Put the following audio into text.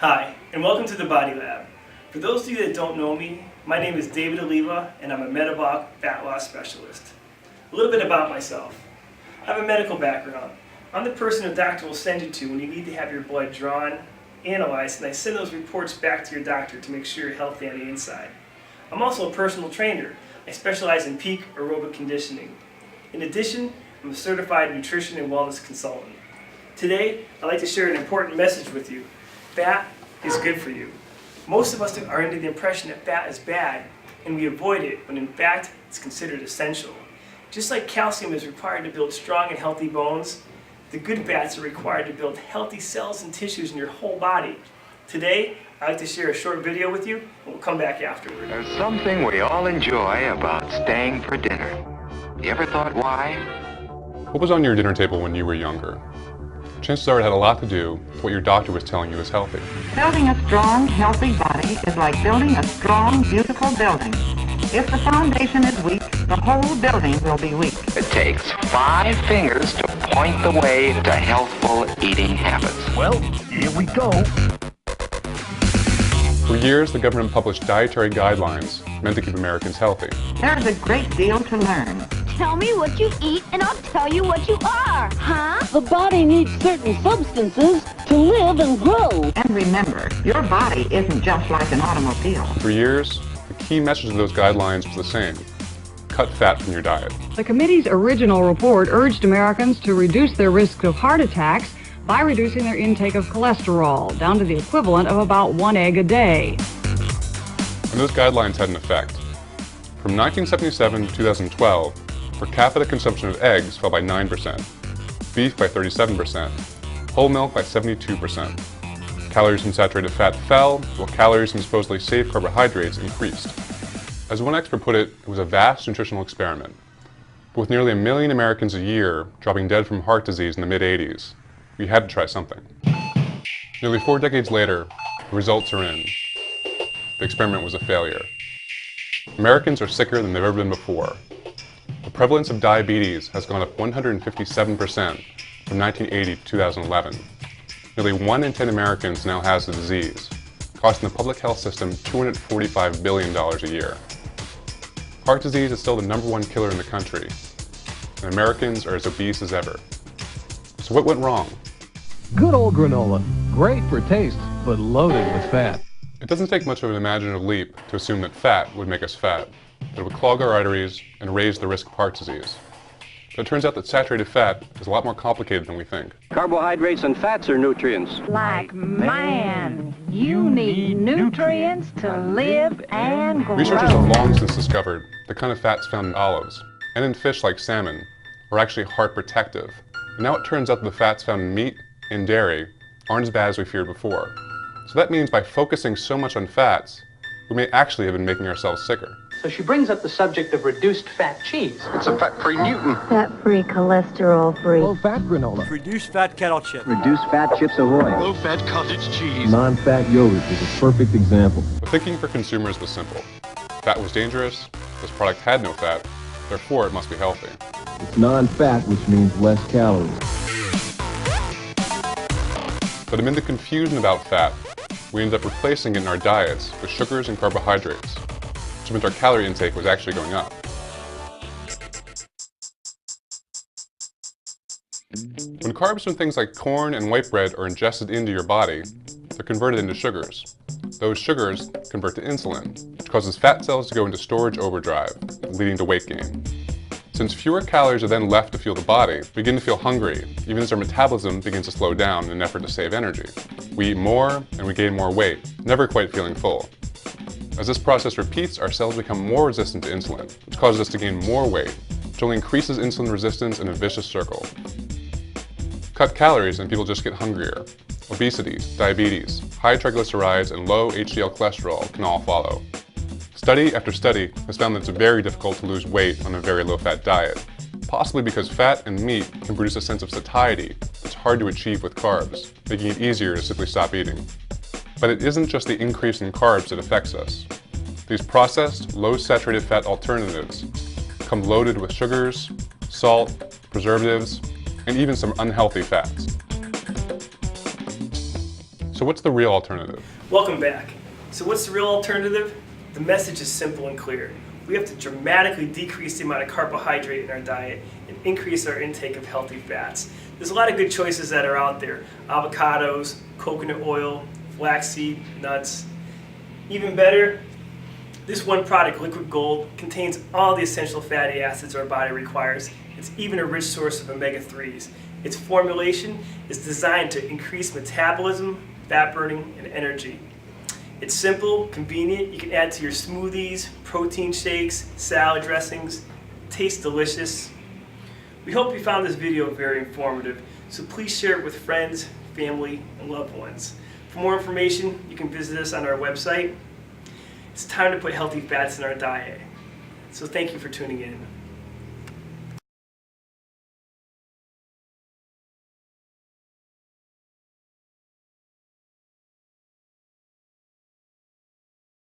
Hi, and welcome to the Body Lab. For those of you that don't know me, my name is David Alleva, and I'm a metabolic fat loss specialist. A little bit about myself. I have a medical background. I'm the person a doctor will send you to when you need to have your blood drawn, analyzed, and I send those reports back to your doctor to make sure you're healthy on the inside. I'm also a personal trainer. I specialize in peak aerobic conditioning. In addition, I'm a certified nutrition and wellness consultant. Today, I'd like to share an important message with you. Fat is good for you. Most of us are under the impression that fat is bad, and we avoid it when in fact it's considered essential. Just like calcium is required to build strong and healthy bones, the good fats are required to build healthy cells and tissues in your whole body. Today, I'd like to share a short video with you, and we'll come back afterward. There's something we all enjoy about staying for dinner. You ever thought why? What was on your dinner table when you were younger? Chances are it had a lot to do with what your doctor was telling you is healthy. Building a strong, healthy body is like building a strong, beautiful building. If the foundation is weak, the whole building will be weak. It takes 5 fingers to point the way to healthful eating habits. Well, here we go. For years, the government published dietary guidelines meant to keep Americans healthy. There's a great deal to learn. Tell me what you eat and I'll tell you what you are, huh? The body needs certain substances to live and grow. And remember, your body isn't just like an automobile. For years, the key message of those guidelines was the same: cut fat from your diet. The committee's original report urged Americans to reduce their risk of heart attacks by reducing their intake of cholesterol down to the equivalent of about 1 egg a day. And those guidelines had an effect. From 1977 to 2012, per capita consumption of eggs fell by 9%, beef by 37%, whole milk by 72%. Calories from saturated fat fell, while calories from supposedly safe carbohydrates increased. As one expert put it was a vast nutritional experiment. But with nearly 1 million Americans a year dropping dead from heart disease in the mid-80s, we had to try something. Nearly 4 decades later, the results are in. The experiment was a failure. Americans are sicker than they've ever been before. The prevalence of diabetes has gone up 157% from 1980 to 2011. Nearly 1 in 10 Americans now has the disease, costing the public health system $245 billion a year. Heart disease is still the #1 killer in the country, and Americans are as obese as ever. So what went wrong? Good old granola. Great for taste, but loaded with fat. It doesn't take much of an imaginative leap to assume that fat would make us fat, that it would clog our arteries and raise the risk of heart disease. But it turns out that saturated fat is a lot more complicated than we think. Carbohydrates and fats are nutrients. Like, man, you need nutrients to live and grow. Researchers have long since discovered the kind of fats found in olives and in fish like salmon are actually heart protective. And now it turns out that the fats found in meat and dairy aren't as bad as we feared before. So that means by focusing so much on fats, we may actually have been making ourselves sicker. So she brings up the subject of reduced fat cheese. It's a fat-free Newton. Fat-free, cholesterol-free. Low-fat granola. Reduced fat kettle chip. Reduced fat Chips Ahoy. Low-fat cottage cheese. Non-fat yogurt is a perfect example. The thinking for consumers was simple. Fat was dangerous, this product had no fat, therefore it must be healthy. It's non-fat, which means less calories. But amid the confusion about fat, we ended up replacing it in our diets with sugars and carbohydrates, which meant our calorie intake was actually going up. When carbs from things like corn and white bread are ingested into your body, they're converted into sugars. Those sugars convert to insulin, which causes fat cells to go into storage overdrive, leading to weight gain. Since fewer calories are then left to fuel the body, we begin to feel hungry, even as our metabolism begins to slow down in an effort to save energy. We eat more, and we gain more weight, never quite feeling full. As this process repeats, our cells become more resistant to insulin, which causes us to gain more weight, which only increases insulin resistance in a vicious circle. Cut calories and people just get hungrier. Obesity, diabetes, high triglycerides, and low HDL cholesterol can all follow. Study after study has found that it's very difficult to lose weight on a very low-fat diet, possibly because fat and meat can produce a sense of satiety that's hard to achieve with carbs, making it easier to simply stop eating. But it isn't just the increase in carbs that affects us. These processed, low-saturated fat alternatives come loaded with sugars, salt, preservatives, and even some unhealthy fats. So what's the real alternative? Welcome back. So what's the real alternative? The message is simple and clear. We have to dramatically decrease the amount of carbohydrate in our diet and increase our intake of healthy fats. There's a lot of good choices that are out there. Avocados, coconut oil, flaxseed, nuts. Even better, this one product, Liquid Gold, contains all the essential fatty acids our body requires. It's even a rich source of omega-3s. Its formulation is designed to increase metabolism, fat burning, and energy. It's simple, convenient. You can add to your smoothies, protein shakes, salad dressings. It tastes delicious. We hope you found this video very informative, so please share it with friends, family, and loved ones. For more information, you can visit us on our website. It's time to put healthy fats in our diet. So thank you for tuning in.